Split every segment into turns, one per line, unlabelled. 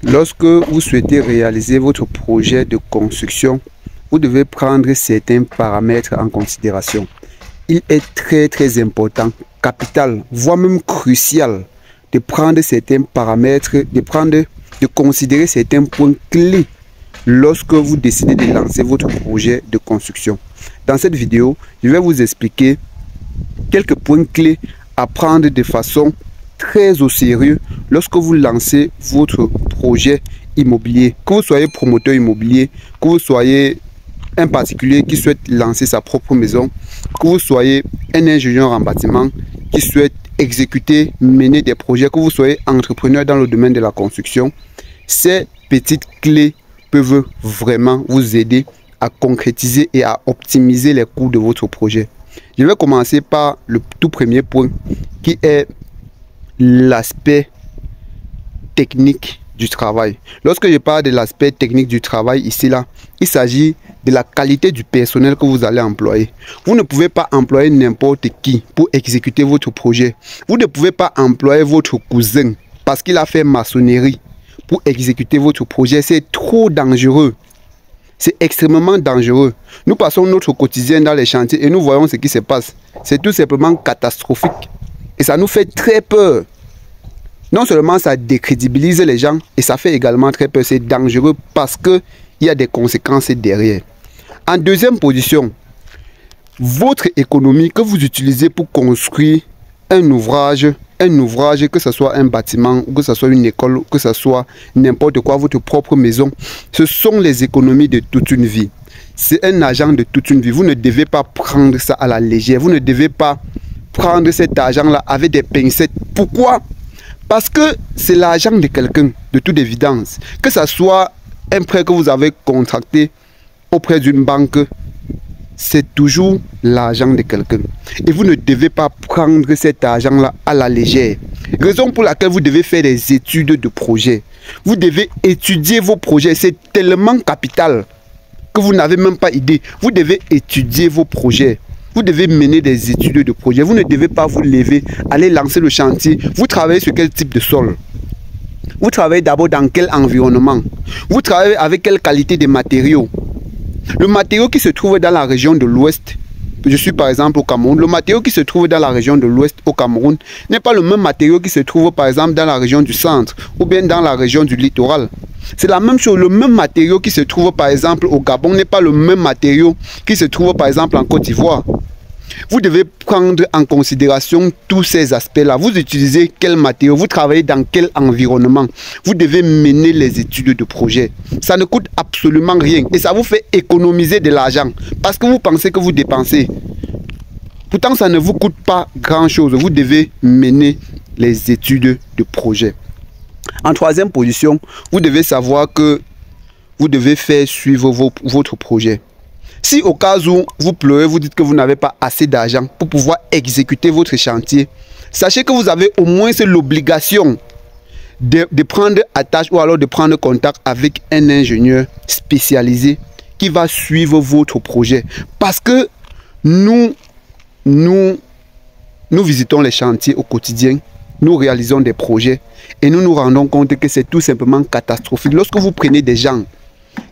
Lorsque vous souhaitez réaliser votre projet de construction, vous devez prendre certains paramètres en considération. Il est très important, capital, voire même crucial de prendre certains paramètres, de considérer certains points clés lorsque vous décidez de lancer votre projet de construction. Dans cette vidéo, je vais vous expliquer quelques points clés à prendre de façon très au sérieux lorsque vous lancez votre projet immobilier. Que vous soyez promoteur immobilier, que vous soyez un particulier qui souhaite lancer sa propre maison, que vous soyez un ingénieur en bâtiment qui souhaite exécuter, mener des projets, que vous soyez entrepreneur dans le domaine de la construction, ces petites clés peuvent vraiment vous aider à concrétiser et à optimiser les coûts de votre projet. Je vais commencer par le tout premier point qui est l'aspect technique du travail. Lorsque je parle de l'aspect technique du travail ici là, il s'agit de la qualité du personnel que vous allez employer. Vous ne pouvez pas employer n'importe qui pour exécuter votre projet. Vous ne pouvez pas employer votre cousin parce qu'il a fait maçonnerie pour exécuter votre projet. C'est trop dangereux. C'est extrêmement dangereux. Nous passons notre quotidien dans les chantiers et nous voyons ce qui se passe. C'est tout simplement catastrophique. Et ça nous fait très peur. Non seulement ça décrédibilise les gens, et ça fait également très peur. C'est dangereux parce qu'il y a des conséquences derrière. En deuxième position, votre économie que vous utilisez pour construire un ouvrage, que ce soit un bâtiment, que ce soit une école, que ce soit n'importe quoi, votre propre maison, ce sont les économies de toute une vie. C'est un argent de toute une vie. Vous ne devez pas prendre ça à la légère. Vous ne devez pas prendre cet argent-là avec des pincettes. Pourquoi? Parce que c'est l'argent de quelqu'un, de toute évidence. Que ce soit un prêt que vous avez contracté auprès d'une banque, c'est toujours l'argent de quelqu'un. Et vous ne devez pas prendre cet argent-là à la légère. Raison pour laquelle vous devez faire des études de projet. Vous devez étudier vos projets. C'est tellement capital que vous n'avez même pas idée. Vous devez étudier vos projets. Vous devez mener des études de projet. Vous ne devez pas vous lever, aller lancer le chantier. Vous travaillez sur quel type de sol? Vous travaillez d'abord dans quel environnement? Vous travaillez avec quelle qualité de matériaux? Le matériau qui se trouve dans la région de l'Ouest, je suis par exemple au Cameroun, le matériau qui se trouve dans la région de l'Ouest au Cameroun n'est pas le même matériau qui se trouve par exemple dans la région du centre ou bien dans la région du littoral. C'est la même chose, le même matériau qui se trouve par exemple au Gabon n'est pas le même matériau qui se trouve par exemple en Côte d'Ivoire. Vous devez prendre en considération tous ces aspects-là. Vous utilisez quel matériau? Vous travaillez dans quel environnement? Vous devez mener les études de projet. Ça ne coûte absolument rien et ça vous fait économiser de l'argent parce que vous pensez que vous dépensez. Pourtant, ça ne vous coûte pas grand-chose. Vous devez mener les études de projet. En troisième position, vous devez savoir que vous devez faire suivre votre projet. Si au cas où vous pleurez, vous dites que vous n'avez pas assez d'argent pour pouvoir exécuter votre chantier, sachez que vous avez au moins l'obligation de prendre attache ou alors de prendre contact avec un ingénieur spécialisé qui va suivre votre projet. Parce que nous visitons les chantiers au quotidien, nous réalisons des projets et nous nous rendons compte que c'est tout simplement catastrophique. Lorsque vous prenez des gens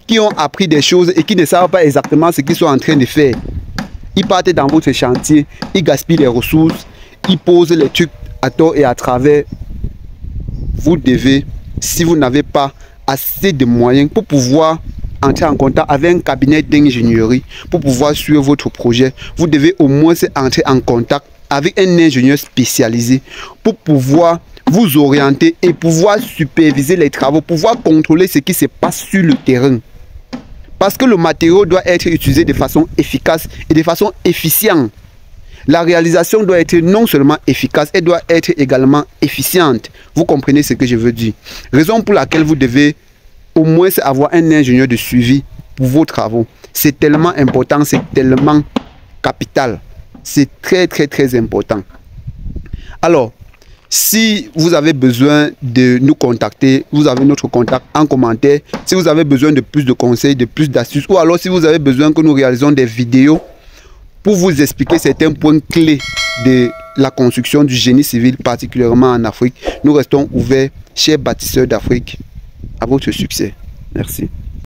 qui ont appris des choses et qui ne savent pas exactement ce qu'ils sont en train de faire, ils partent dans votre chantier, ils gaspillent les ressources, ils posent les trucs à tort et à travers. Vous devez, si vous n'avez pas assez de moyens pour pouvoir entrer en contact avec un cabinet d'ingénierie, pour pouvoir suivre votre projet, vous devez au moins entrer en contact avec un ingénieur spécialisé pour pouvoir vous orienter et pouvoir superviser les travaux, pouvoir contrôler ce qui se passe sur le terrain. Parce que le matériau doit être utilisé de façon efficace et de façon efficiente. La réalisation doit être non seulement efficace, elle doit être également efficiente. Vous comprenez ce que je veux dire? Raison pour laquelle vous devez au moins avoir un ingénieur de suivi pour vos travaux. C'est tellement important, c'est tellement capital. C'est très important. Alors, si vous avez besoin de nous contacter, vous avez notre contact en commentaire. Si vous avez besoin de plus de conseils, de plus d'astuces, ou alors si vous avez besoin que nous réalisions des vidéos pour vous expliquer certains points clés de la construction du génie civil, particulièrement en Afrique, nous restons ouverts, chers bâtisseurs d'Afrique. à votre succès. Merci.